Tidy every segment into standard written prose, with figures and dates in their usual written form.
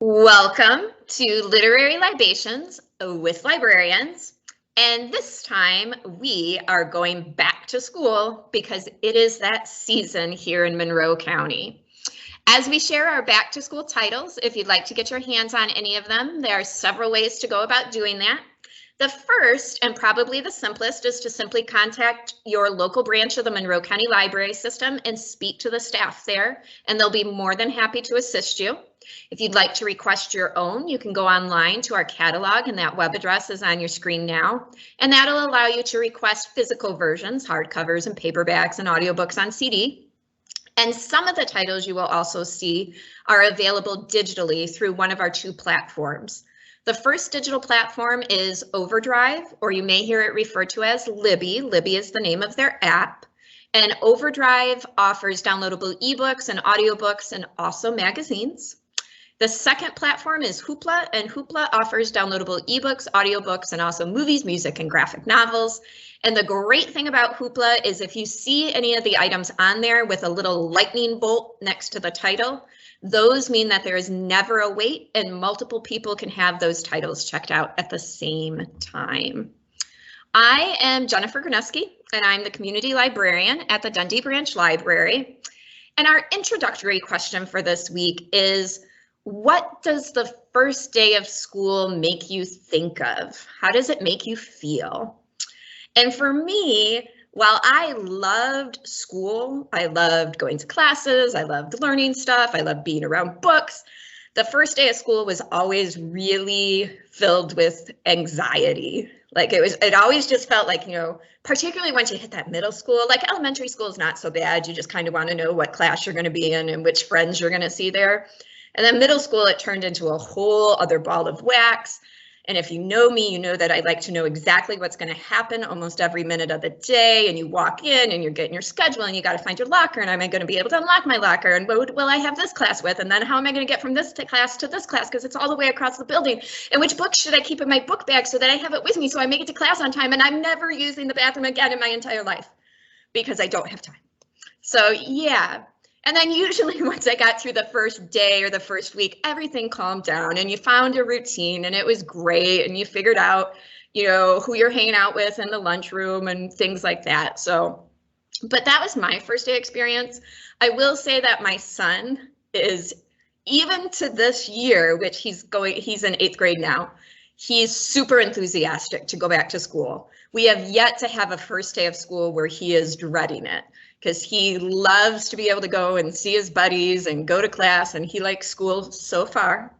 Welcome to Literary Libations with Librarians. And this time we are going back to school because it is that season here in Monroe County. As we share our back to school titles, if you'd like to get your hands on any of them, there are several ways to go about doing that. The first, and probably the simplest, is to simply contact your local branch of the Monroe County Library System and speak to the staff there, and they'll be more than happy to assist you. If you'd like to request your own, you can go online to our catalog, and that web address is on your screen now. And that'll allow you to request physical versions, hardcovers and paperbacks and audiobooks on CD. And some of the titles you will also see are available digitally through one of our two platforms. The first digital platform is Overdrive, or you may hear it referred to as Libby. Libby is the name of their app. And Overdrive offers downloadable ebooks and audiobooks and also magazines. The second platform is Hoopla, and Hoopla offers downloadable ebooks, audiobooks, and also movies, music, and graphic novels. And the great thing about Hoopla is if you see any of the items on there with a little lightning bolt next to the title, those mean that there is never a wait and multiple people can have those titles checked out at the same time. I am Jennifer Graneski, and I'm the community librarian at the Dundee Branch Library. And our introductory question for this week is, what does the first day of school make you think of? How does it make you feel? And for me, while I loved school, I loved going to classes, I loved learning stuff, I loved being around books, the first day of school was always really filled with anxiety. Like it always just felt like, particularly once you hit that middle school, like elementary school is not so bad. You just kind of want to know what class you're going to be in and which friends you're going to see there. And then middle school, it turned into a whole other ball of wax. And if you know me, you know that I like to know exactly what's going to happen almost every minute of the day. And you walk in and you're getting your schedule and you got to find your locker. And am I going to be able to unlock my locker? And what will I have this class with? And then how am I going to get from this class to this class? Because it's all the way across the building. And which book should I keep in my book bag so that I have it with me so I make it to class on time? And I'm never using the bathroom again in my entire life because I don't have time. So yeah. And then usually once I got through the first day or the first week, everything calmed down and you found a routine and it was great. And you figured out, who you're hanging out with in the lunchroom and things like that. So, but that was my first day experience. I will say that my son is, even to this year, which he's in 8th grade now, he's super enthusiastic to go back to school. We have yet to have a first day of school where he is dreading it, because he loves to be able to go and see his buddies and go to class, and he likes school so far.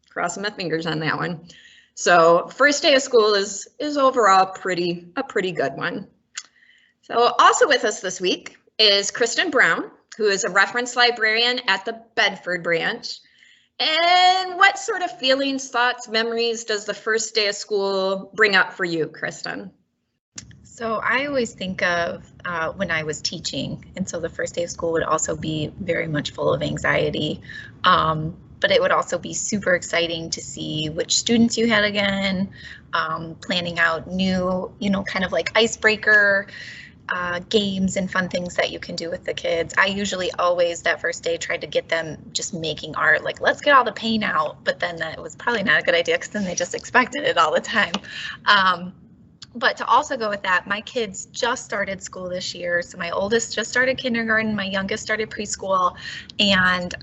Crossing my fingers on that one. So first day of school is overall a pretty good one. So also with us this week is Kristin Brown, who is a reference librarian at the Bedford branch. And what sort of feelings, thoughts, memories does the first day of school bring up for you, Kristin? So I always think of when I was teaching, and so the first day of school would also be very much full of anxiety, but it would also be super exciting to see which students you had again, planning out new, kind of like icebreaker games and fun things that you can do with the kids. I usually always that first day tried to get them just making art, like let's get all the paint out, but then that was probably not a good idea because then they just expected it all the time. But to also go with that, my kids just started school this year. So my oldest just started kindergarten, my youngest started preschool, and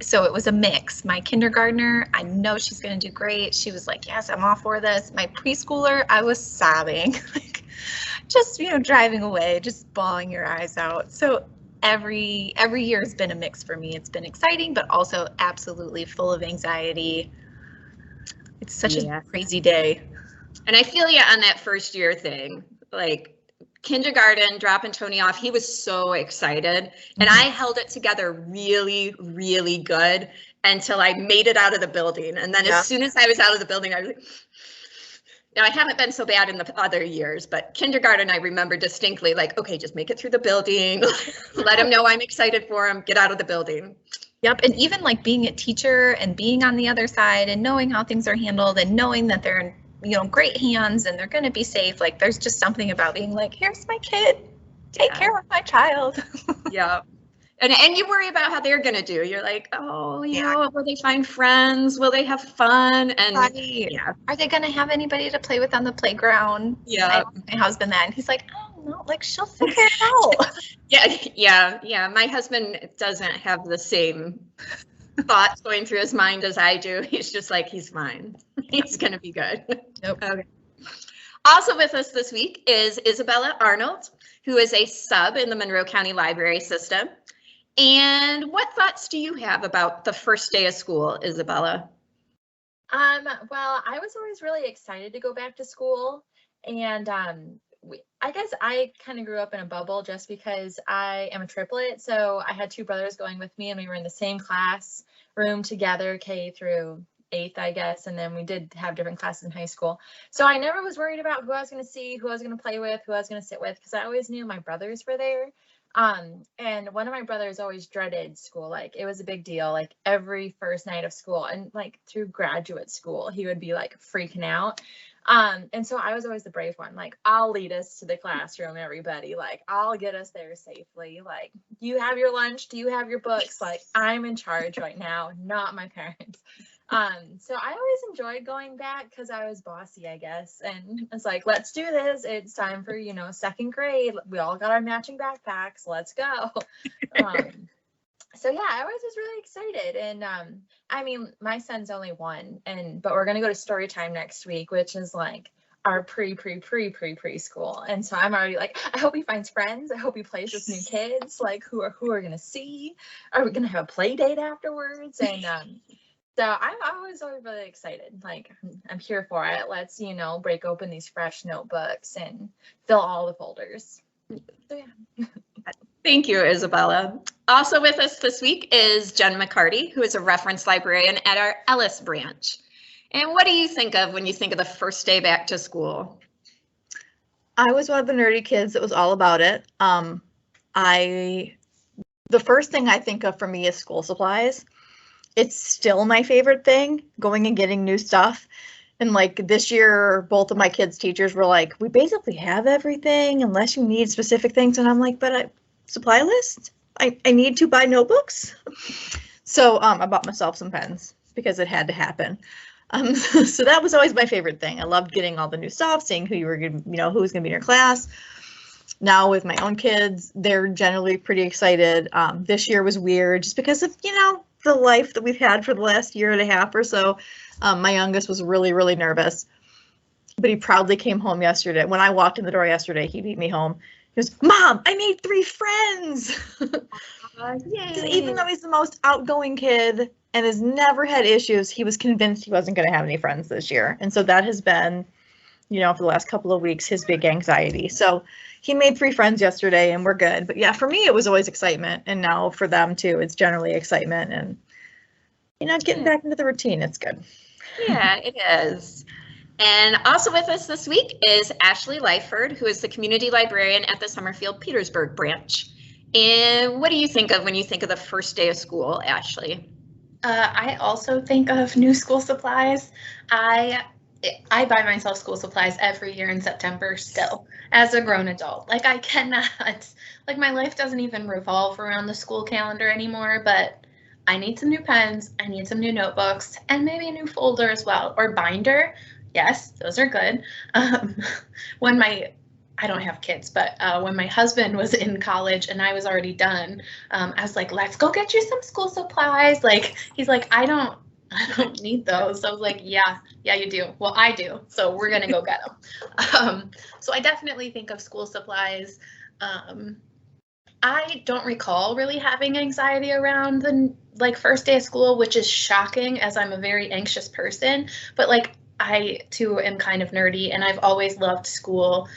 so it was a mix. My kindergartner, I know she's going to do great. She was like, yes, I'm all for this. My preschooler, I was sobbing, like just, driving away, just bawling your eyes out. So every year has been a mix for me. It's been exciting, but also absolutely full of anxiety. It's such a crazy day. And I feel you on that first year thing, like kindergarten, dropping Tony off, he was so excited. And I held it together really, really good until I made it out of the building. And then as soon as I was out of the building, I was like, now I haven't been so bad in the other years, but kindergarten, I remember distinctly like, okay, just make it through the building, let him know I'm excited for him, get out of the building. Yep, and even like being a teacher and being on the other side and knowing how things are handled and knowing that they're in great hands and they're going to be safe. Like there's just something about being like, here's my kid, take care of my child. Yeah. And you worry about how they're going to do. You're like, oh, you know, will they find friends? Will they have fun? And yeah, are they going to have anybody to play with on the playground? Yeah. I asked my husband that, and he's like, oh no, like she'll figure it out. Yeah. My husband doesn't have the same thoughts going through his mind as I do. He's just like, he's fine. He's going to be good. Nope. Okay. Also with us this week is Isabella Arnold, who is a sub in the Monroe County Library System. And what thoughts do you have about the first day of school, Isabella? Well, I was always really excited to go back to school, and I guess I kind of grew up in a bubble just because I am a triplet. So I had two brothers going with me, and we were in the same class room together, K through 8th, I guess, and then we did have different classes in high school. So I never was worried about who I was going to see, who I was going to play with, who I was going to sit with, because I always knew my brothers were there. And one of my brothers always dreaded school. Like, it was a big deal, like every first night of school, and like through graduate school, he would be like freaking out. And so I was always the brave one. Like, I'll lead us to the classroom, everybody. Like, I'll get us there safely. Like, you have your lunch, do you have your books? Like, I'm in charge right now, not my parents. So I always enjoyed going back because I was bossy, I guess. And it's like, let's do this. It's time for, you know, second grade. We all got our matching backpacks. Let's go. So yeah, I was just really excited. And I mean, my son's only 1, but we're gonna go to story time next week, which is like our preschool. And so I'm already like, I hope he finds friends. I hope he plays with new kids. Like, who are gonna see? Are we gonna have a play date afterwards? And so I was always really excited. Like, I'm here for it. Let's, you know, break open these fresh notebooks and fill all the folders. So yeah. Thank you, Isabella. Also with us this week is Jen McCarty, who is a reference librarian at our Ellis branch. And what do you think of when you think of the first day back to school? I was one of the nerdy kids that was all about it. The first thing I think of for me is school supplies. It's still my favorite thing, going and getting new stuff. And like this year, both of my kids' teachers were like, we basically have everything unless you need specific things. And I'm like, but supply list? I need to buy notebooks. So I bought myself some pens because it had to happen. So that was always my favorite thing. I loved getting all the new stuff, seeing who you were going to, you know, who was going to be in your class. Now with my own kids, they're generally pretty excited. This year was weird just because of, you know, the life that we've had for the last year and a half or so. My youngest was really, really nervous, but he proudly came home yesterday. When I walked in the door yesterday, he beat me home. He goes, Mom, I made 3 friends. Even though he's the most outgoing kid and has never had issues, he was convinced he wasn't going to have any friends this year. And so that has been, you know, for the last couple of weeks, his big anxiety. So he made 3 friends yesterday and we're good. But yeah, for me, it was always excitement. And now for them too, it's generally excitement and, you know, getting back into the routine. It's good. Yeah, it is. And also with us this week is Ashley Lyfford, who is the community librarian at the Summerfield Petersburg branch. And what do you think of when you think of the first day of school, Ashley? I also think of new school supplies. I buy myself school supplies every year in September still, as a grown adult. Like, I cannot, like, my life doesn't even revolve around the school calendar anymore, but I need some new pens, I need some new notebooks, and maybe a new folder as well, or binder. Yes, those are good. I don't have kids, but when my husband was in college and I was already done, I was like, let's go get you some school supplies. Like, he's like, I don't need those. So I was like, yeah, you do. Well, I do. So we're going to go get them. So I definitely think of school supplies. I don't recall really having anxiety around the first day of school, which is shocking as I'm a very anxious person. But like, I too am kind of nerdy and I've always loved school.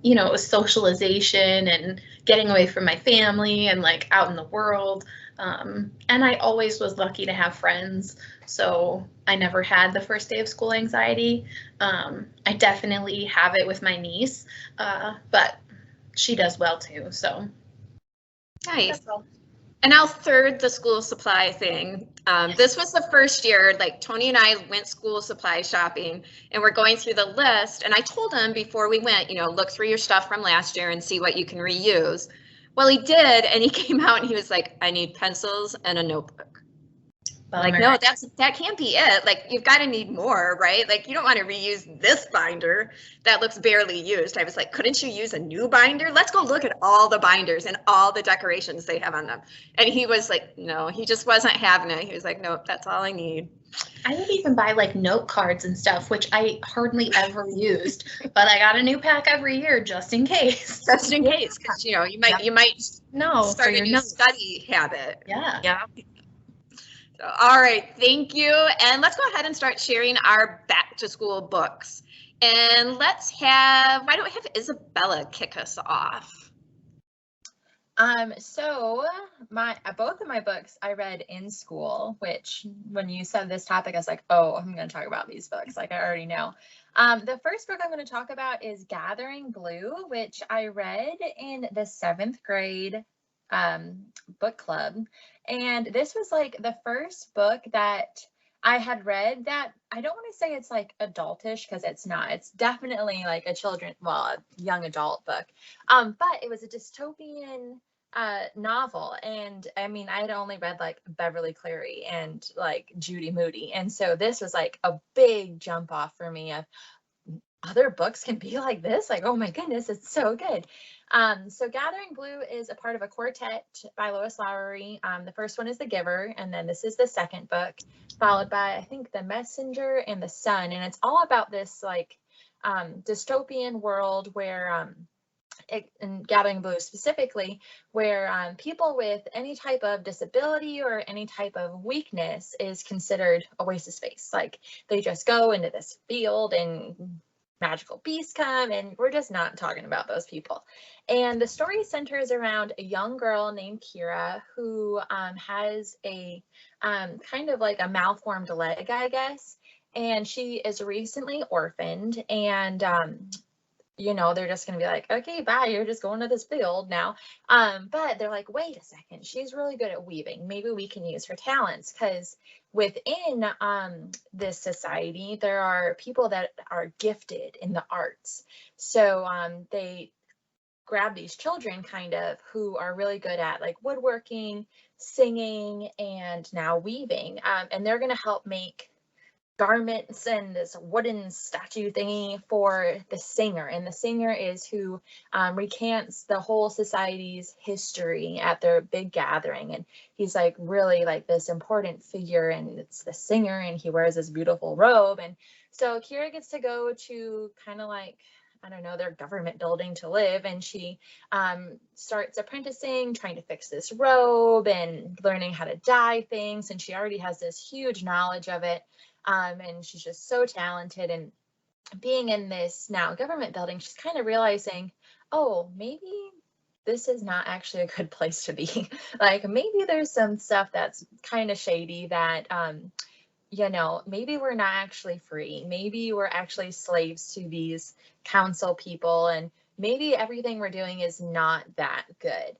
You know, it was socialization and getting away from my family and like out in the world. And I always was lucky to have friends. So I never had the first day of school anxiety. I definitely have it with my niece, but she does well too. So nice. And I'll third the school supply thing. This was the first year, like Tony and I went school supply shopping and we're going through the list. And I told him before we went, you know, look through your stuff from last year and see what you can reuse. Well, he did, and he came out and he was like, I need pencils and a notebook. Like, no, that can't be it. Like, you've got to need more, right? Like, you don't want to reuse this binder that looks barely used. I was like, couldn't you use a new binder? Let's go look at all the binders and all the decorations they have on them. And he was like, no, he just wasn't having it. He was like, nope, that's all I need. I would even buy like note cards and stuff, which I hardly ever used, but I got a new pack every year just in case. Just in case, because you might start a new study habit. Yeah. So, all right, thank you. And let's go ahead and start sharing our back to school books. And why don't we have Isabella kick us off? So both of my books I read in school, which when you said this topic, I was like, oh, I'm going to talk about these books. Like I already know. The first book I'm going to talk about is Gathering Blue, which I read in the 7th grade book club. And this was like the first book that I had read that I don't want to say it's like adultish because it's not. It's definitely like a young adult book. But it was a dystopian novel. And I mean, I had only read like Beverly Cleary and like Judy Moody. And so this was like a big jump off for me of other books can be like this. Like, oh my goodness, it's so good. So Gathering Blue is a part of a quartet by Lois Lowry. The first one is The Giver, and then this is the second book, followed by, I think, The Messenger and The Sun. And it's all about this like dystopian world where, in Gathering Blue specifically, where people with any type of disability or any type of weakness is considered a waste of space. Like they just go into this field and magical beasts come, and we're just not talking about those people. And the story centers around a young girl named Kira who has a kind of like a malformed leg, I guess, and she is recently orphaned, and they're just going to be like, okay, bye, you're just going to this field now. But they're like, wait a second, she's really good at weaving. Maybe we can use her talents, because within this society, there are people that are gifted in the arts. So they grab these children kind of who are really good at like woodworking, singing, and now weaving. And they're going to help make garments and this wooden statue thingy for the singer, and the singer is who recants the whole society's history at their big gathering, and he's like really like this important figure, and it's the singer, and he wears this beautiful robe. And so Kira gets to go to kind of like, I don't know, their government building to live, and she starts apprenticing, trying to fix this robe and learning how to dye things, and she already has this huge knowledge of it. And she's just so talented, and being in this now government building, she's kind of realizing, oh, maybe this is not actually a good place to be. Like maybe there's some stuff that's kind of shady that, maybe we're not actually free. Maybe we're actually slaves to these council people, and maybe everything we're doing is not that good.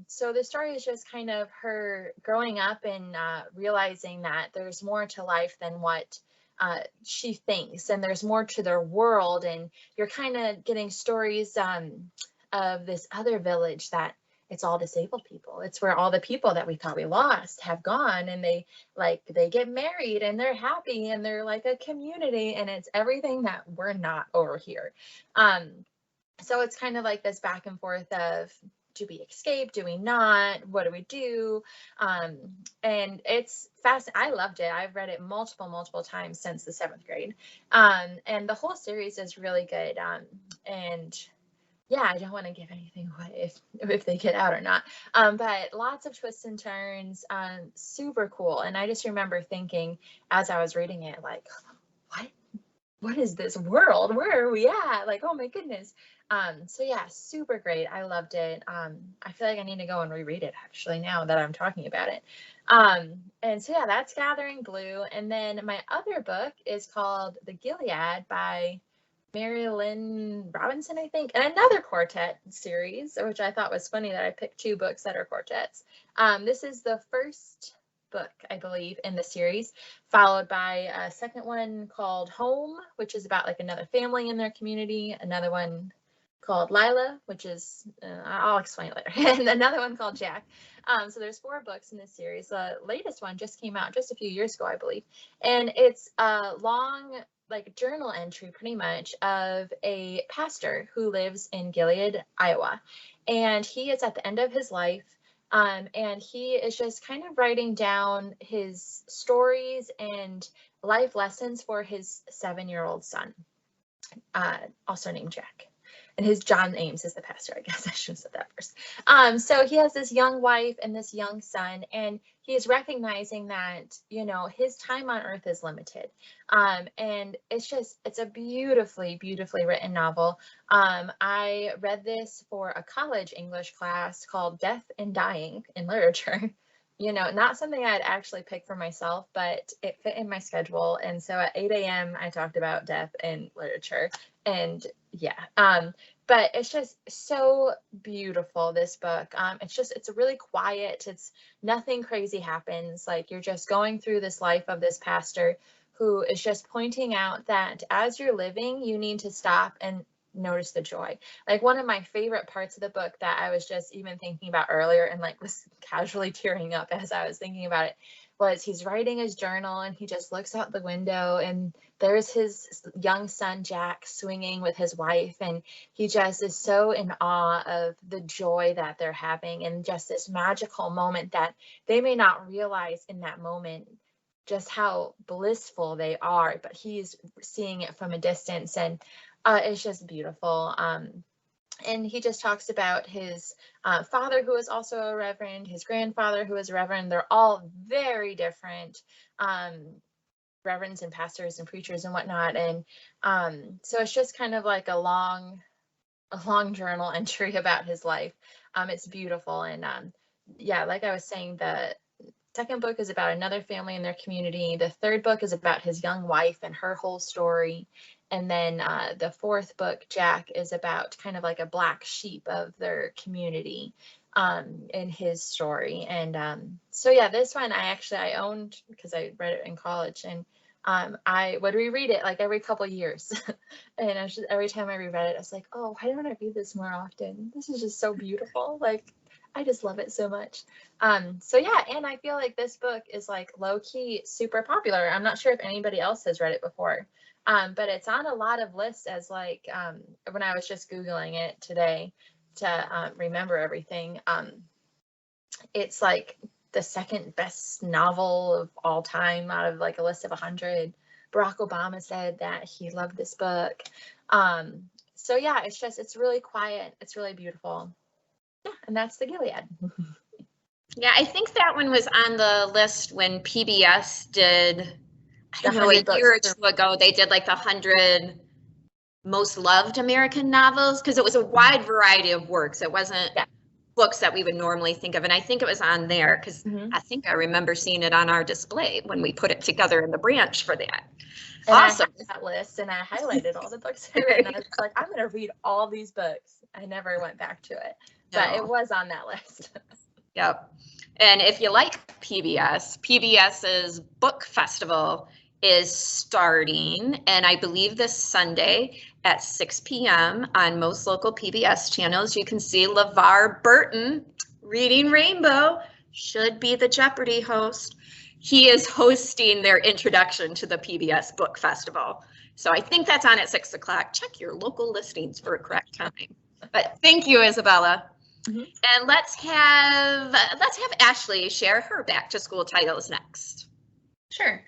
So the story is just kind of her growing up and realizing that there's more to life than what she thinks, and there's more to their world. And you're kind of getting stories of this other village that it's all disabled people. It's where all the people that we thought we lost have gone, and they get married and they're happy and they're like a community, and it's everything that we're not over here. So it's kind of like this back and forth of, do we escape? Do we not? What do we do? And it's fast. I loved it. I've read it multiple times since the 7th grade. And the whole series is really good. And yeah, I don't want to give anything away if they get out or not. But lots of twists and turns, super cool. And I just remember thinking as I was reading it, like, what is this world? Where are we at? Like, oh my goodness. So yeah, super great. I loved it. I feel like I need to go and reread it actually now that I'm talking about it. And so yeah, that's Gathering Blue. And then my other book is called The Gilead by Mary Lynn Robinson, I think, and another quartet series, which I thought was funny that I picked 2 books that are quartets. This is the first book, I believe, in the series, followed by a second one called Home, which is about like another family in their community, another one called Lila, which is, I'll explain later, and another one called Jack. So there's 4 books in this series. The latest one just came out just a few years ago, I believe. And it's a long, like, journal entry pretty much of a pastor who lives in Gilead, Iowa. And he is at the end of his life. And he is just kind of writing down his stories and life lessons for his 7-year-old son, also named Jack. And his John Ames is the pastor, I guess I should have said that first. So he has this young wife and this young son, and he is recognizing that, you know, his time on earth is limited. And it's a beautifully, beautifully written novel. I read this for a college English class called Death and Dying in Literature. You know, not something I'd actually pick for myself, but it fit in my schedule. And so at 8 a.m. I talked about death and literature. And yeah, but it's just so beautiful, this book. It's really quiet. It's nothing crazy happens. Like, you're just going through this life of this pastor who is just pointing out that as you're living, you need to stop and notice the joy. Like, one of my favorite parts of the book that I was just even thinking about earlier and like was casually tearing up as I was thinking about it was he's writing his journal and he just looks out the window and there's his young son Jack swinging with his wife, and he just is so in awe of the joy that they're having and just this magical moment that they may not realize in that moment just how blissful they are, but he's seeing it from a distance, and it's just beautiful. And he just talks about his father, who is also a reverend, his grandfather, who is a reverend. They're all very different reverends and pastors and preachers and whatnot. And so it's just kind of like a long journal entry about his life. It's beautiful. And yeah, like I was saying, the second book is about another family in their community. The third book is about his young wife and her whole story. And then the fourth book, Jack, is about kind of like a black sheep of their community in his story. And so yeah, this one I owned because I read it in college, and I would reread it like every couple of years. And every time I reread it, I was like, oh, why don't I read this more often? This is just so beautiful. Like, I just love it so much. So yeah, and I feel like this book is like low-key super popular. I'm not sure if anybody else has read it before. But it's on a lot of lists as like, when I was just Googling it today to remember everything, it's like the second best novel of all time out of like a list of 100. Barack Obama said that he loved this book. So yeah, it's really quiet. It's really beautiful. Yeah, and that's the Gilead. Yeah, I think that one was on the list when PBS did, I don't know, a year or two ago, they did like the 100 most loved American novels, because it was a wide variety of works. It wasn't books that we would normally think of. And I think it was on there because I think I remember seeing it on our display when we put it together in the branch for that. And awesome. I had that list and I highlighted all the books I read, and I was like, I'm going to read all these books. I never went back to it, but it was on that list. Yep. And if you like PBS's book festival is starting, and I believe this Sunday at 6 p.m. on most local PBS channels. You can see LeVar Burton reading Rainbow, should be the Jeopardy host. He is hosting their introduction to the PBS Book Festival. So I think that's on at 6 o'clock. Check your local listings for a correct time. But thank you, Isabella. And let's have Ashley share her back to school titles next. Sure.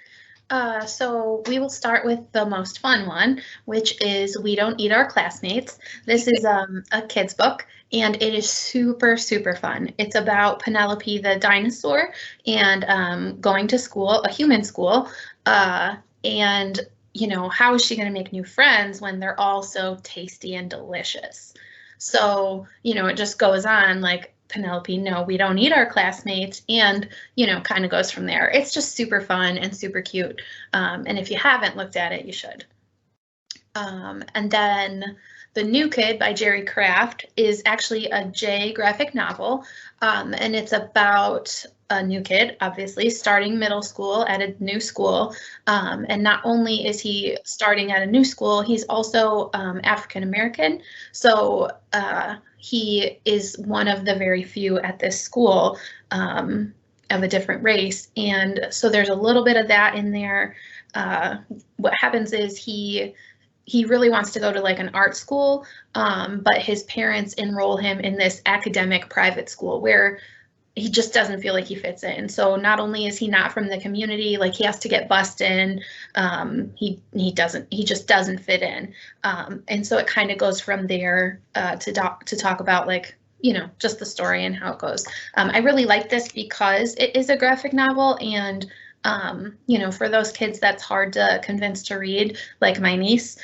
So we will start with the most fun one, which is We Don't Eat Our Classmates. This is a kid's book, and it is super, super fun. It's about Penelope the dinosaur and going to school, a human school, and, you know, how is she going to make new friends when they're all so tasty and delicious? So, you know, it just goes on like, Penelope, no, we don't eat our classmates, and, you know, kind of goes from there. It's just super fun and super cute. And if you haven't looked at it, you should. And then The New Kid by Jerry Craft is actually a J graphic novel, and it's about a new kid, obviously, starting middle school at a new school. And not only is he starting at a new school, he's also African American. So he is one of the very few at this school of a different race. And so there's a little bit of that in there. What happens is he really wants to go to like an art school, but his parents enroll him in this academic private school where he just doesn't feel like he fits in. So not only is he not from the community, like he has to get bussed in, he just doesn't fit in. And so it kind of goes from there to talk about like, you know, just the story and how it goes. I really like this because it is a graphic novel, and you know, for those kids that's hard to convince to read, like my niece,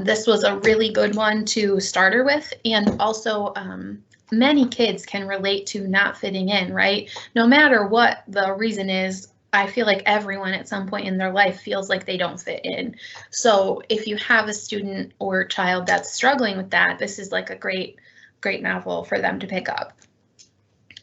this was a really good one to start her with. And also many kids can relate to not fitting in, right? No matter what the reason is, I feel like everyone at some point in their life feels like they don't fit in. So if you have a student or child that's struggling with that, this is like a great novel for them to pick up.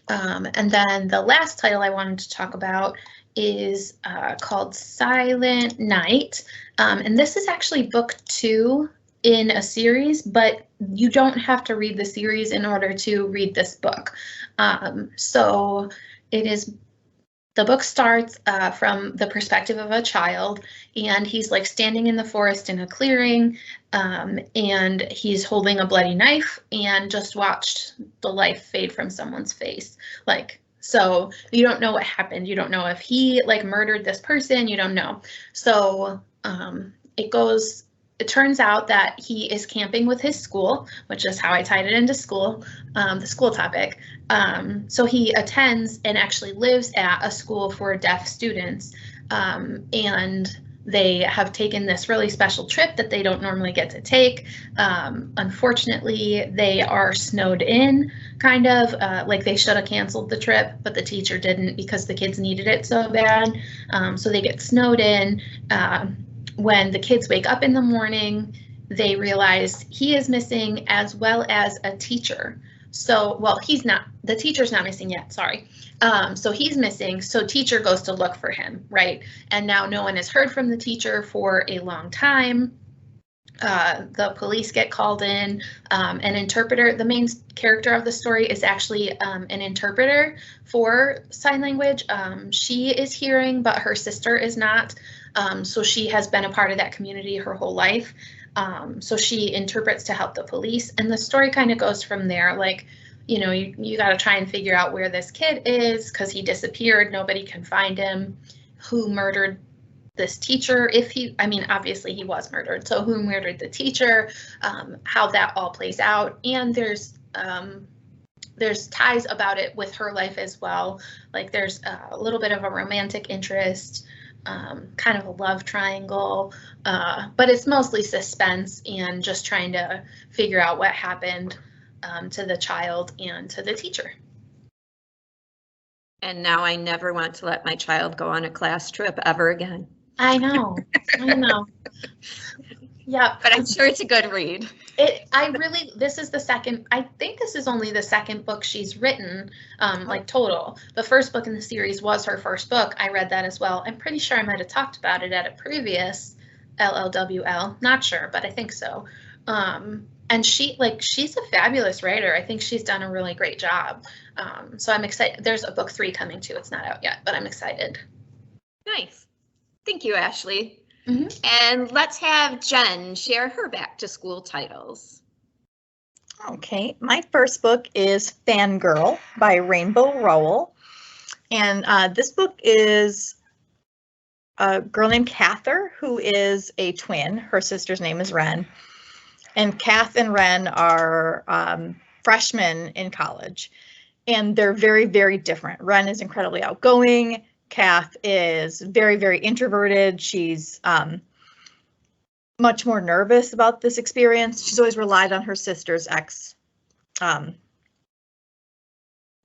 And then the last title I wanted to talk about is called Silent Night. And this is actually book 2 in a series, but you don't have to read the series in order to read this book. So the book starts from the perspective of a child, and he's like standing in the forest in a clearing, and he's holding a bloody knife and just watched the life fade from someone's face. Like, so you don't know what happened. You don't know if he like murdered this person. You don't know. So it turns out that he is camping with his school, which is how I tied it into school, the school topic. So he attends and actually lives at a school for deaf students, and they have taken this really special trip that they don't normally get to take. Unfortunately, they are snowed in, kind of, like they should have canceled the trip, but the teacher didn't because the kids needed it so bad. So they get snowed in. When the kids wake up in the morning, they realize he is missing, as well as a teacher. So, well, the teacher's not missing yet, sorry. So he's missing, so teacher goes to look for him, right? And now no one has heard from the teacher for a long time. The police get called in, an interpreter, the main character of the story is actually an interpreter for sign language. She is hearing, but her sister is not. So she has been a part of that community her whole life. So she interprets to help the police, and the story kind of goes from there. Like, you know, you got to try and figure out where this kid is because he disappeared. Nobody can find him. Who murdered this teacher? Obviously he was murdered. So who murdered the teacher? How that all plays out. And there's ties about it with her life as well. Like there's a little bit of a romantic interest. Kind of a love triangle, but it's mostly suspense and just trying to figure out what happened to the child and to the teacher. And now I never want to let my child go on a class trip ever again. I know. Yeah, but I'm sure it's a good read. This is the second, I think this is only the second book she's written, like total. The first book in the series was her first book. I read that as well. I'm pretty sure I might have talked about it at a previous LLWL, not sure, but I think so. And she's a fabulous writer. I think she's done a really great job. So I'm excited. There's a book 3 coming too. It's not out yet, but I'm excited. Nice. Thank you, Ashley. Mm-hmm. And let's have Jen share her back to school titles. Okay, my first book is Fangirl by Rainbow Rowell. And this book is a girl named Cather, who is a twin. Her sister's name is Ren. And Kath and Ren are freshmen in college. And they're very, very different. Ren is incredibly outgoing. Kath is very, very introverted. She's much more nervous about this experience. She's always relied on her sister's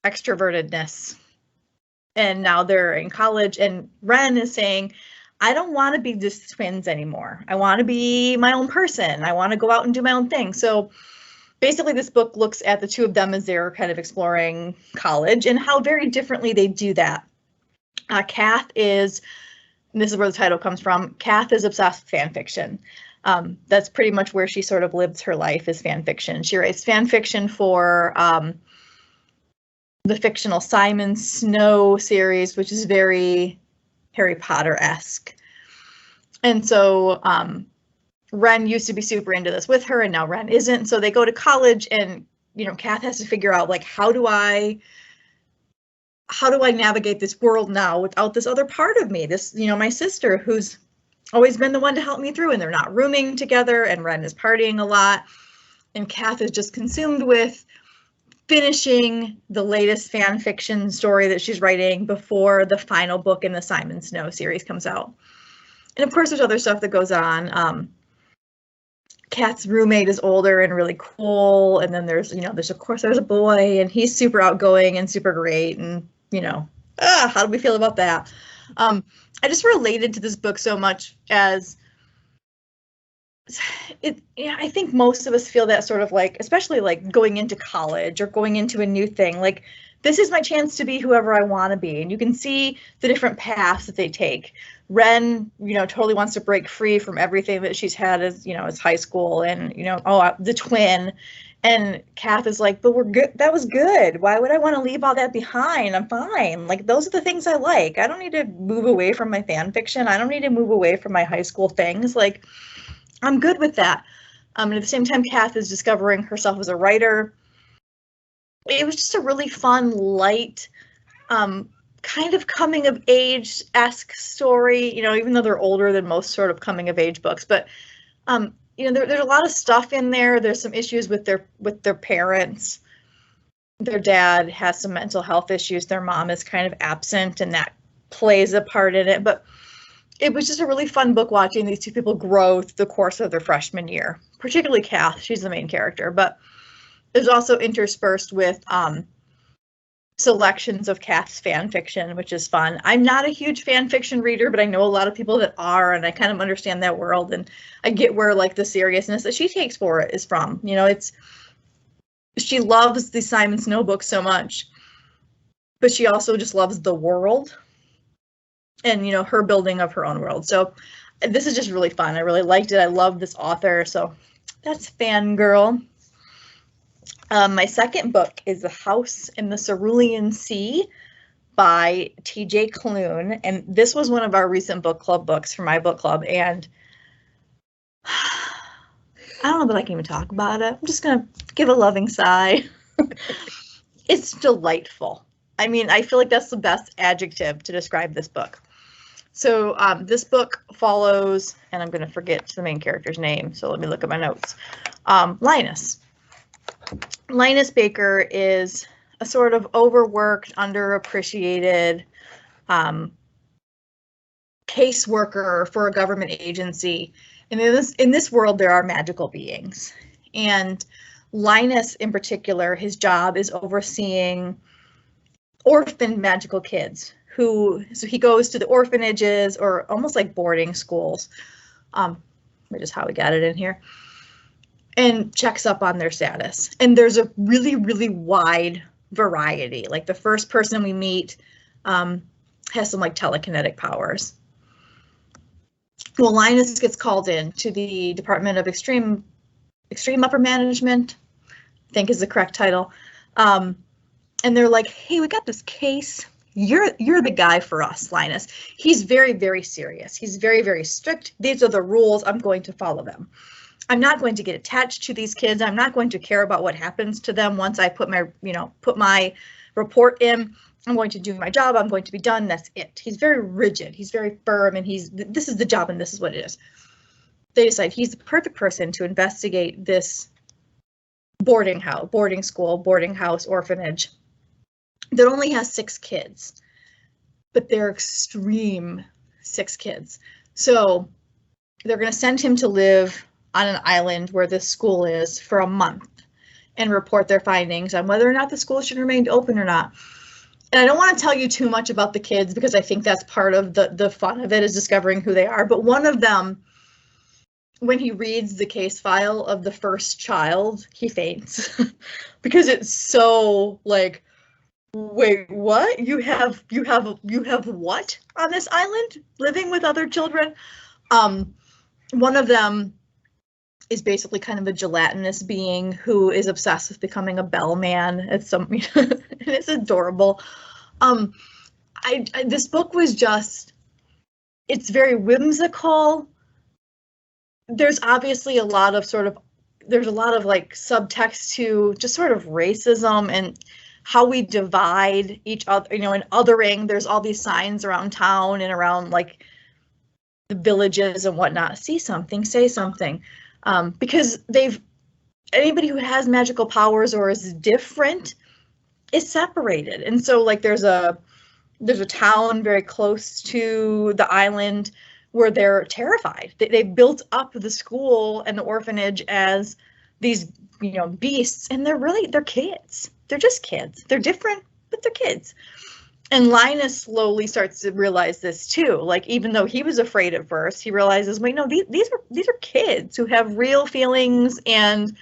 extrovertedness. And now they're in college, and Ren is saying, I don't want to be just twins anymore. I want to be my own person. I want to go out and do my own thing. So basically this book looks at the two of them as they're kind of exploring college and how very differently they do that. Kath is, and this is where the title comes from, Kath is obsessed with fan fiction. That's pretty much where she sort of lives her life, is fan fiction. She writes fan fiction for the fictional Simon Snow series, which is very Harry Potter-esque. And so Ren used to be super into this with her, and now Ren isn't. So they go to college, and Kath has to figure out, like, how do I navigate this world now without this other part of me, this, my sister, who's always been the one to help me through, and they're not rooming together, and Ren is partying a lot, and Kath is just consumed with finishing the latest fan fiction story that she's writing before the final book in the Simon Snow series comes out. And of course, there's other stuff that goes on. Kath's roommate is older and really cool, and then there's a boy, and he's super outgoing and super great, and how do we feel about that? I just related to this book so much as I think most of us feel that sort of, like, especially like going into college or going into a new thing, like, this is my chance to be whoever I want to be. And you can see the different paths that they take. Ren, totally wants to break free from everything that she's had as, as high school, and, the twin. And Kath is like, but we're good. That was good. Why would I want to leave all that behind? I'm fine. Like, those are the things I like. I don't need to move away from my fan fiction. I don't need to move away from my high school things. Like, I'm good with that. And at the same time, Kath is discovering herself as a writer. It was just a really fun, light, kind of coming of age-esque story, even though they're older than most sort of coming of age books. But, there's a lot of stuff in there. There's some issues with their parents. Their dad has some mental health issues. Their mom is kind of absent, and that plays a part in it. But it was just a really fun book watching these two people grow through the course of their freshman year, particularly Kath. She's the main character, but there's also interspersed with selections of Kath's fan fiction, which is fun. I'm not a huge fan fiction reader, but I know a lot of people that are, and I kind of understand that world, and I get where, like, the seriousness that she takes for it is from. She loves the Simon Snow books so much, but she also just loves the world and, her building of her own world. So this is just really fun. I really liked it. I love this author. So that's Fangirl. My second book is The House in the Cerulean Sea by T.J. Clune. And this was one of our recent book club books for my book club. And I don't know that I can even talk about it. I'm just going to give a loving sigh. It's delightful. I mean, I feel like that's the best adjective to describe this book. So this book follows, and I'm going to forget the main character's name, so let me look at my notes. Linus. Linus Baker is a sort of overworked, underappreciated caseworker for a government agency. And in this world, there are magical beings. And Linus, in particular, his job is overseeing orphan magical kids. So he goes to the orphanages, or almost like boarding schools, which is how we got it in here, and checks up on their status. And there's a really, really wide variety. Like, the first person we meet has some, like, telekinetic powers. Well, Linus gets called in to the Department of Extreme Upper Management, I think is the correct title. And they're like, hey, we got this case. You're the guy for us, Linus. He's very, very serious. He's very, very strict. These are the rules. I'm going to follow them. I'm not going to get attached to these kids. I'm not going to care about what happens to them once I put my report in. I'm going to do my job. I'm going to be done. That's it. He's very rigid. He's very firm, and this is the job, and this is what it is. They decide he's the perfect person to investigate this boarding house, orphanage that only has 6 kids, but they're extreme 6 kids. So they're going to send him to live on an island where this school is for a month and report their findings on whether or not the school should remain open or not. And I don't want to tell you too much about the kids because I think that's part of the fun of it, is discovering who they are. But one of them, when he reads the case file of the first child, he faints because it's so like, wait, what? You have what on this island, living with other children? One of them is basically kind of a gelatinous being who is obsessed with becoming a bellman. It's it's adorable. This book was just, it's very whimsical. There's obviously a lot of like subtext to just sort of racism and how we divide each other, and othering. There's all these signs around town and around like the villages and whatnot. See something, say something. Because anybody who has magical powers or is different is separated. And so like there's a town very close to the island where they're terrified. They built up the school and the orphanage as these, beasts, and they're kids. They're just kids. They're different, but they're kids. And Linus slowly starts to realize this too. Like, even though he was afraid at first, he realizes, wait, no, these are kids who have real feelings and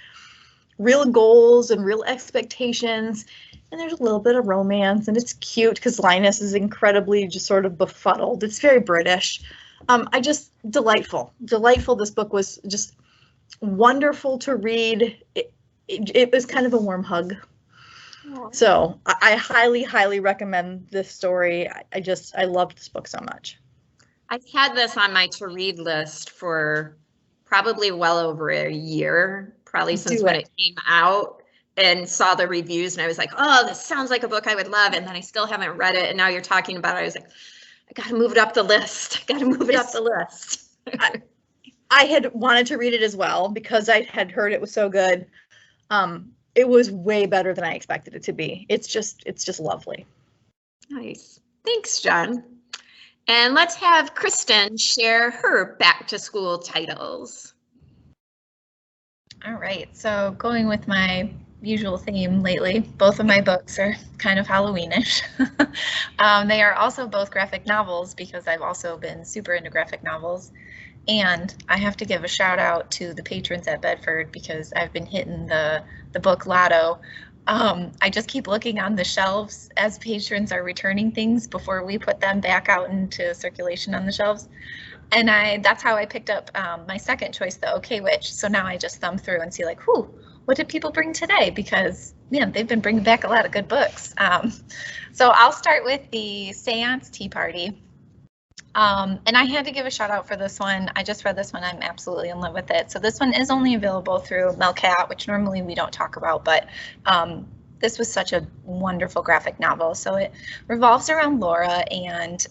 real goals and real expectations. And there's a little bit of romance, and it's cute because Linus is incredibly just sort of befuddled. It's very British. Delightful. This book was just wonderful to read. It was kind of a warm hug. So I highly, highly recommend this story. I loved this book so much. I've had this on my to read list for probably well over a year, probably since when it came out, and saw the reviews, and I was like, oh, this sounds like a book I would love. And then I still haven't read it. And now you're talking about it. I was like, I got to move it up the list. I had wanted to read it as well because I had heard it was so good. It was way better than I expected it to be. It's just lovely. Nice. Thanks, Jen. And let's have Kristin share her back to school titles. All right, so going with my usual theme lately, both of my books are kind of Halloweenish. They are also both graphic novels because I've also been super into graphic novels. And I have to give a shout out to the patrons at Bedford because I've been hitting the book lotto. I just keep looking on the shelves as patrons are returning things before we put them back out into circulation on the shelves. And that's how I picked up my second choice, the OK Witch. So now I just thumb through and see like, what did people bring today? Because they've been bringing back a lot of good books. So I'll start with the Seance Tea Party. And I had to give a shout out for this one. I just read this one. I'm absolutely in love with it. So this one is only available through Melcat, which normally we don't talk about, but this was such a wonderful graphic novel. So it revolves around Laura, and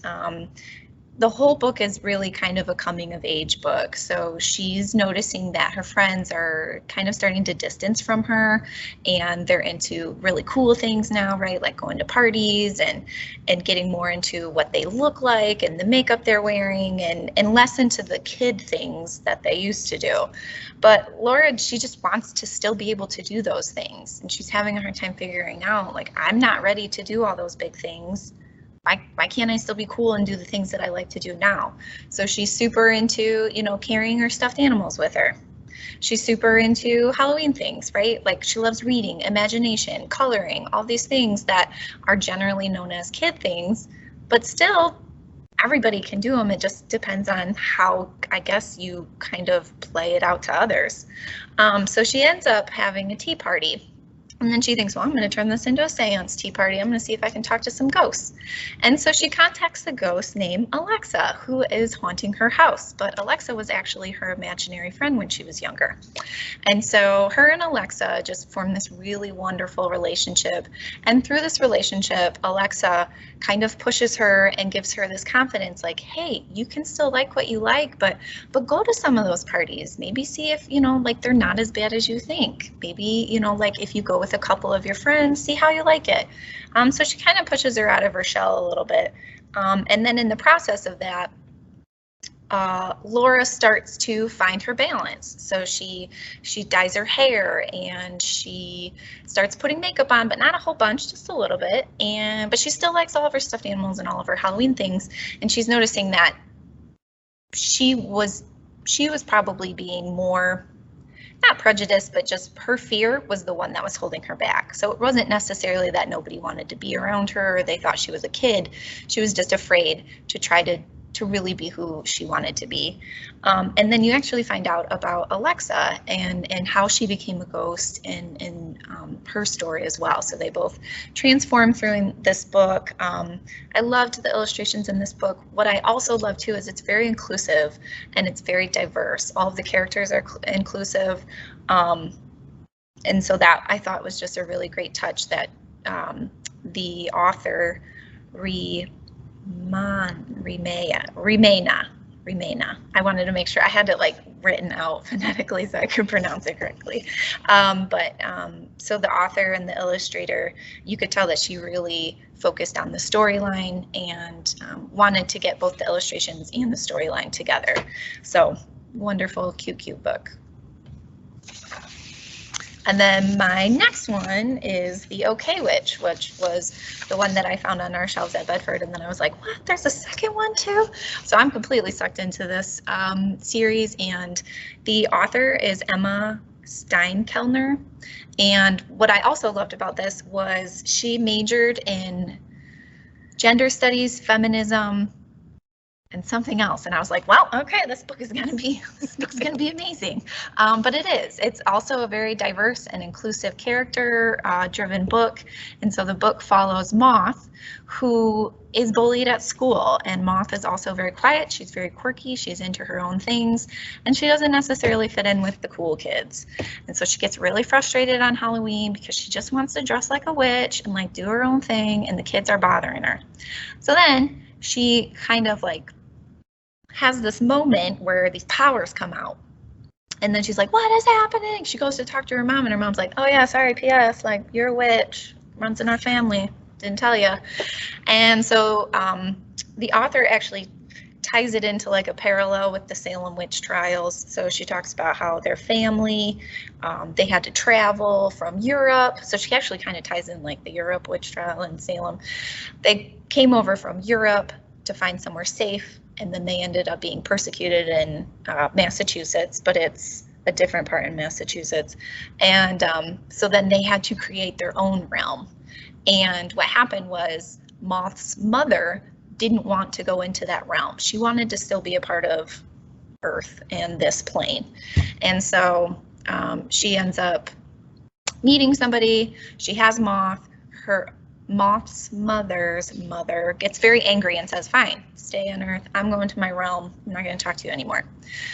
the whole book is really kind of a coming of age book. So she's noticing that her friends are kind of starting to distance from her, and they're into really cool things now, right? Like going to parties and getting more into what they look like and the makeup they're wearing, and less into the kid things that they used to do. But Laura, she just wants to still be able to do those things. And she's having a hard time figuring out, like, I'm not ready to do all those big things. Why can't I still be cool and do the things that I like to do now? So she's super into, carrying her stuffed animals with her. She's super into Halloween things, right? Like she loves reading, imagination, coloring, all these things that are generally known as kid things, but still everybody can do them. It just depends on how, I guess, you kind of play it out to others. So she ends up having a tea party. And then she thinks, well, I'm going to turn this into a seance tea party. I'm going to see if I can talk to some ghosts. And so she contacts the ghost named Alexa, who is haunting her house. But Alexa was actually her imaginary friend when she was younger. And so her and Alexa just formed this really wonderful relationship. And through this relationship, Alexa kind of pushes her and gives her this confidence, like, hey, you can still like what you like, but go to some of those parties. Maybe see if, like they're not as bad as you think. Maybe, like if you go with a couple of your friends, see how you like it. So she kind of pushes her out of her shell a little bit. And then in the process of that, Laura starts to find her balance. So she dyes her hair and she starts putting makeup on, but not a whole bunch, just a little bit. But she still likes all of her stuffed animals and all of her Halloween things. And she's noticing that she was probably being more, not prejudiced, but just her fear was the one that was holding her back. So it wasn't necessarily that nobody wanted to be around her or they thought she was a kid. She was just afraid to try to really be who she wanted to be. And then you actually find out about Alexa and how she became a ghost in her story as well. So they both transform through this book. I loved the illustrations in this book. What I also love too is it's very inclusive and it's very diverse. All of the characters are inclusive. And so that I thought was just a really great touch that the author Remena. I wanted to make sure I had it like written out phonetically so I could pronounce it correctly. So the author and the illustrator, you could tell that she really focused on the storyline and wanted to get both the illustrations and the storyline together. So wonderful, cute book. And then my next one is The OK Witch, which was the one that I found on our shelves at Bedford. And then I was like, what? There's a second one too? So I'm completely sucked into this series. And the author is Emma Steinkellner. And what I also loved about this was she majored in gender studies, feminism, and something else. And I was like, well, okay, this book is gonna be amazing. But it is. It's also a very diverse and inclusive character driven book. And so the book follows Moth, who is bullied at school. And Moth is also very quiet. She's very quirky. She's into her own things. And she doesn't necessarily fit in with the cool kids. And so she gets really frustrated on Halloween because she just wants to dress like a witch and like do her own thing. And the kids are bothering her. So then she kind of like has this moment where these powers come out. And then she's like, what is happening? She goes to talk to her mom and her mom's like, oh yeah, sorry, PS, like you're a witch, runs in our family, didn't tell you. And so the author actually ties it into like a parallel with the Salem witch trials. So she talks about how their family, they had to travel from Europe. So she actually kind of ties in like the Europe witch trial in Salem. They came over from Europe to find somewhere safe. And then they ended up being persecuted in Massachusetts, but it's a different part in Massachusetts. And so then they had to create their own realm. And what happened was Moth's mother didn't want to go into that realm. She wanted to still be a part of Earth and this plane. And so she ends up meeting somebody. She has Moth. Moth's mother's mother gets very angry and says, fine, stay on Earth. I'm going to my realm. I'm not going to talk to you anymore.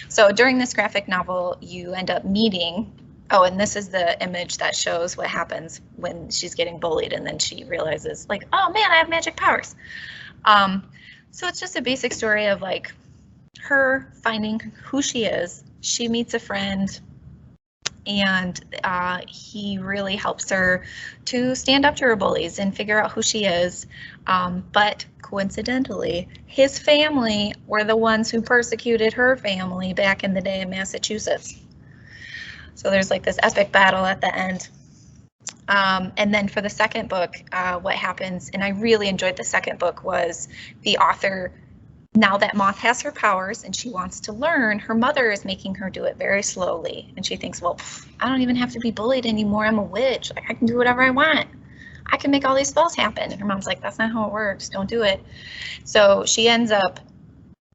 So during this graphic novel, you end up meeting, oh, and this is the image that shows what happens when she's getting bullied and then she realizes like, oh man, I have magic powers. So it's just a basic story of like her finding who she is. She meets a friend and he really helps her to stand up to her bullies and figure out who she is. But coincidentally, his family were the ones who persecuted her family back in the day in Massachusetts. So there's like this epic battle at the end. And then for the second book, what happens, and I really enjoyed the second book, was the author, now that Moth has her powers and she wants to learn, her mother is making her do it very slowly. And she thinks, well, I don't even have to be bullied anymore. I'm a witch. Like I can do whatever I want. I can make all these spells happen. And her mom's like, that's not how it works. Don't do it. So she ends up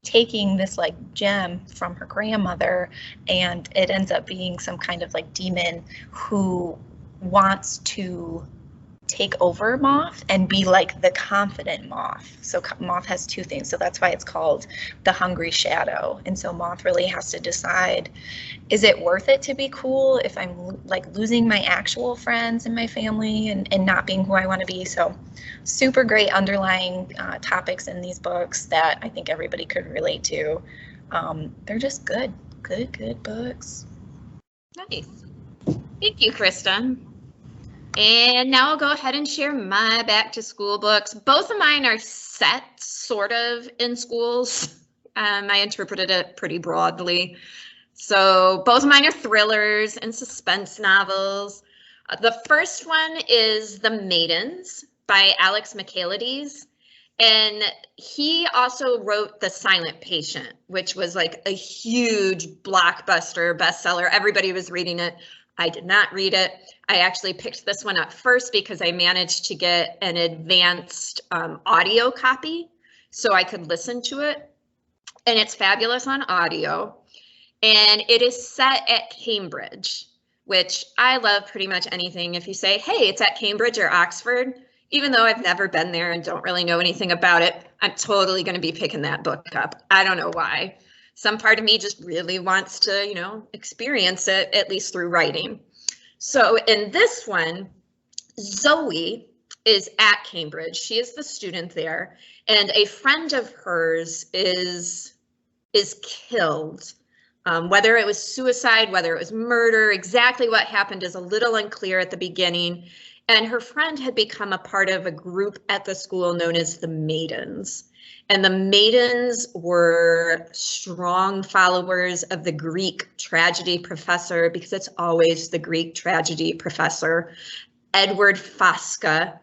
taking this like gem from her grandmother, and it ends up being some kind of like demon who wants to take over Moth and be like the confident Moth. So Moth has two things, so that's why it's called the Hungry Shadow. And so Moth really has to decide, is it worth it to be cool if I'm like losing my actual friends and my family and not being who I want to be? So super great underlying topics in these books that I think everybody could relate to. They're just good books. Nice. Thank you, Kristin. And now I'll go ahead and share my back to school books. Both of mine are set sort of in schools I interpreted it pretty broadly. So both of mine are thrillers and suspense novels. The first one is The Maidens by Alex Michaelides. And he also wrote The Silent Patient, which was like a huge blockbuster bestseller. Everybody was reading it. I did not read it. I actually picked this one up first because I managed to get an advanced audio copy so I could listen to it. And it's fabulous on audio. And it is set at Cambridge, which I love pretty much anything. If you say, hey, it's at Cambridge or Oxford, even though I've never been there and don't really know anything about it, I'm totally going to be picking that book up. I don't know why. Some part of me just really wants to, you know, experience it, at least through writing. So in this one, Zoe is at Cambridge. She is the student there, and a friend of hers is killed. Whether it was suicide, whether it was murder, exactly what happened is a little unclear at the beginning. And her friend had become a part of a group at the school known as the Maidens. And the Maidens were strong followers of the Greek tragedy professor, because it's always the Greek tragedy professor, Edward Fosca.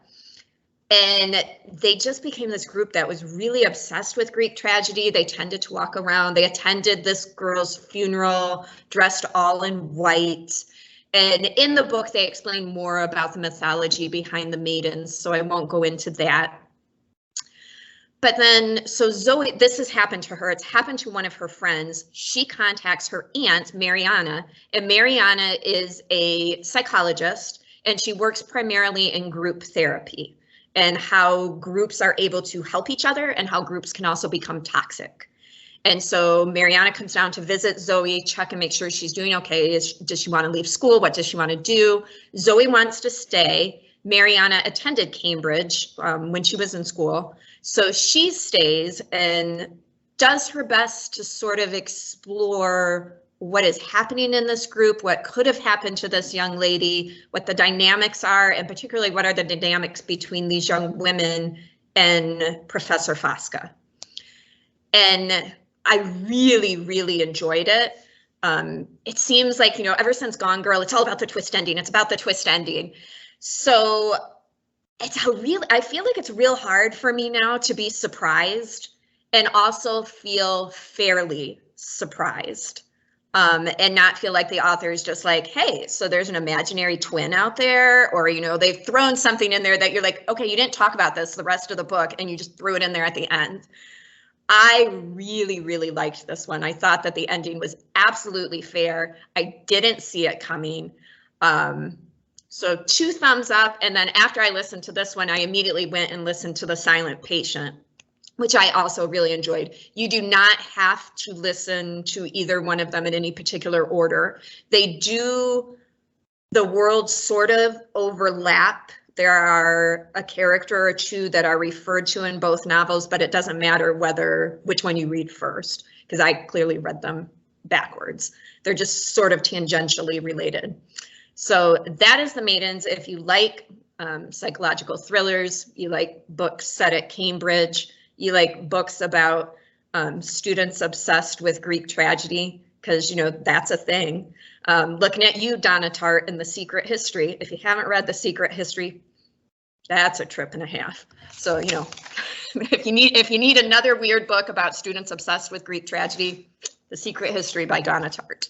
And they just became this group that was really obsessed with Greek tragedy. They tended to walk around. They attended this girl's funeral, dressed all in white. And in the book, they explain more about the mythology behind the Maidens, so I won't go into that. But then, so Zoe, this has happened to her. It's happened to one of her friends. She contacts her aunt, Mariana, and Mariana is a psychologist, and she works primarily in group therapy and how groups are able to help each other and how groups can also become toxic. And so Mariana comes down to visit Zoe, check and make sure she's doing okay. Does she want to leave school? What does she want to do? Zoe wants to stay. Mariana attended Cambridge when she was in school. So she stays and does her best to sort of explore what is happening in this group, what could have happened to this young lady, what the dynamics are, and particularly what are the dynamics between these young women and Professor Fosca. And I really, really enjoyed it. It seems like, you know, ever since Gone Girl, it's all about the twist ending. It's about the twist ending. So I feel like it's real hard for me now to be surprised and also feel fairly surprised. And not feel like the author is just like, hey, so there's an imaginary twin out there, or, you know, they've thrown something in there that you're like, okay, you didn't talk about this the rest of the book and you just threw it in there at the end. I really, really liked this one. I thought that the ending was absolutely fair. I didn't see it coming. So 2 thumbs up. And then after I listened to this one, I immediately went and listened to The Silent Patient, which I also really enjoyed. You do not have to listen to either one of them in any particular order. They do, the worlds sort of overlap. There are a character or two that are referred to in both novels, but it doesn't matter which one you read first, because I clearly read them backwards. They're just sort of tangentially related. So that is The Maidens. If you like psychological thrillers, you like books set at Cambridge, you like books about students obsessed with Greek tragedy, because, you know, that's a thing. Looking at you, Donna Tartt, in The Secret History. If you haven't read The Secret History, that's a trip and a half. So, you know, if you need another weird book about students obsessed with Greek tragedy, The Secret History by Donna Tartt.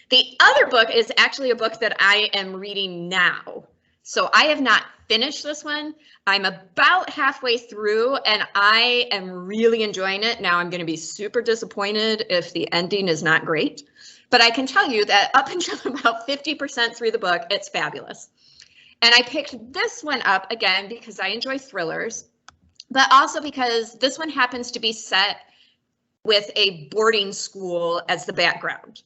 The other book is actually a book that I am reading now. So I have not finished this one. I'm about halfway through and I am really enjoying it. Now I'm going to be super disappointed if the ending is not great, but I can tell you that up until about 50% through the book, it's fabulous. And I picked this one up again because I enjoy thrillers, but also because this one happens to be set with a boarding school as the background.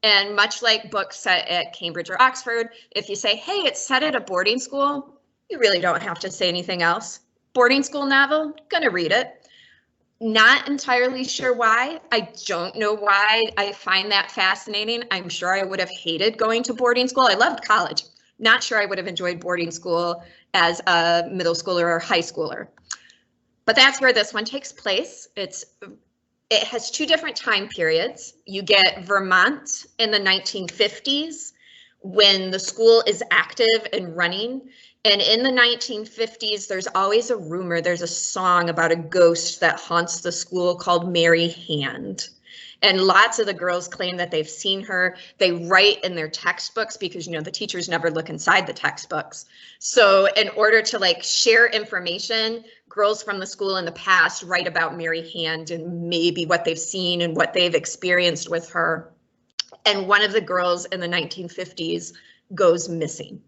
And much like books set at Cambridge or Oxford, if you say, hey, it's set at a boarding school, you really don't have to say anything else. Boarding school novel, gonna read it. Not entirely sure why. I don't know why I find that fascinating. I'm sure I would have hated going to boarding school. I loved college. Not sure I would have enjoyed boarding school as a middle schooler or high schooler. But that's where this one takes place. It's it has two different time periods. You get Vermont in the 1950s when the school is active and running. And in the 1950s, there's always a rumor, there's a song about a ghost that haunts the school called Mary Hand. And lots of the girls claim that they've seen her. They write in their textbooks because, you know, the teachers never look inside the textbooks. So in order to like share information, girls from the school in the past write about Mary Hand and maybe what they've seen and what they've experienced with her. And one of the girls in the 1950s goes missing.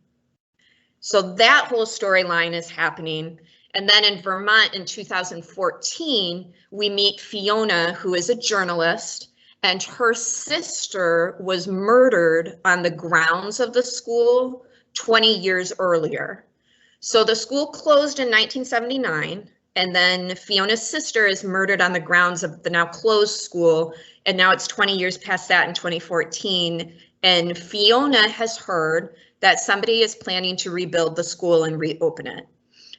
So that whole storyline is happening. And then in Vermont in 2014, we meet Fiona, who is a journalist, and her sister was murdered on the grounds of the school 20 years earlier. So the school closed in 1979, and then Fiona's sister is murdered on the grounds of the now closed school, and now it's 20 years past that in 2014, and Fiona has heard that somebody is planning to rebuild the school and reopen it.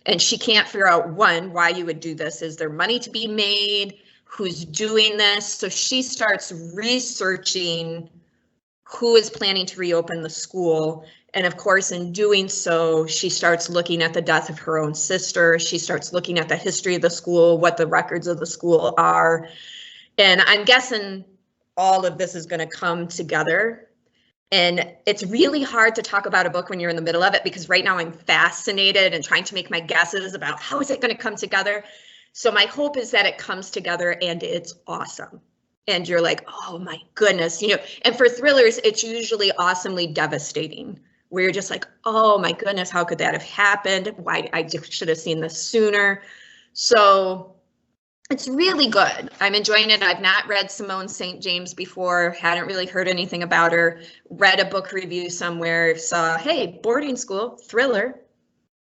And she can't figure out, one, why you would do this. Is there money to be made? Who's doing this? So she starts researching who is planning to reopen the school. And of course, in doing so, she starts looking at the death of her own sister. She starts looking at the history of the school, what the records of the school are. And I'm guessing all of this is going to come together. And it's really hard to talk about a book when you're in the middle of it, because right now I'm fascinated and trying to make my guesses about how is it going to come together. So my hope is that it comes together and it's awesome. And you're like, oh my goodness, you know, and for thrillers, it's usually awesomely devastating, where you're just like, oh my goodness, how could that have happened? Why I should have seen this sooner. So it's really good. I'm enjoying it. I've not read Simone St. James before, hadn't really heard anything about her, read a book review somewhere, saw, hey, boarding school, thriller,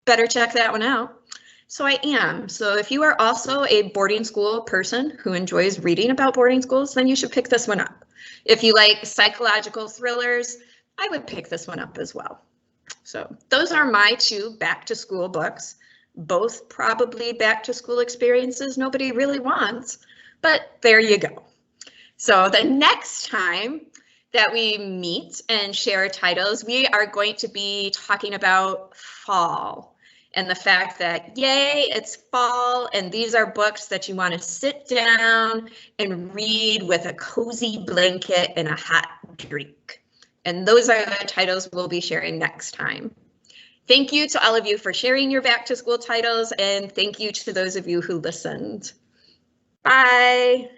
better check that one out. So I am. So if you are also a boarding school person who enjoys reading about boarding schools, then you should pick this one up. If you like psychological thrillers, I would pick this one up as well. So those are my two back to school books. Both probably back to school experiences nobody really wants, but there you go. So the next time that we meet and share titles, we are going to be talking about fall and the fact that, yay, it's fall, and these are books that you want to sit down and read with a cozy blanket and a hot drink. And those are the titles we'll be sharing next time. Thank you to all of you for sharing your back to school titles, and thank you to those of you who listened. Bye.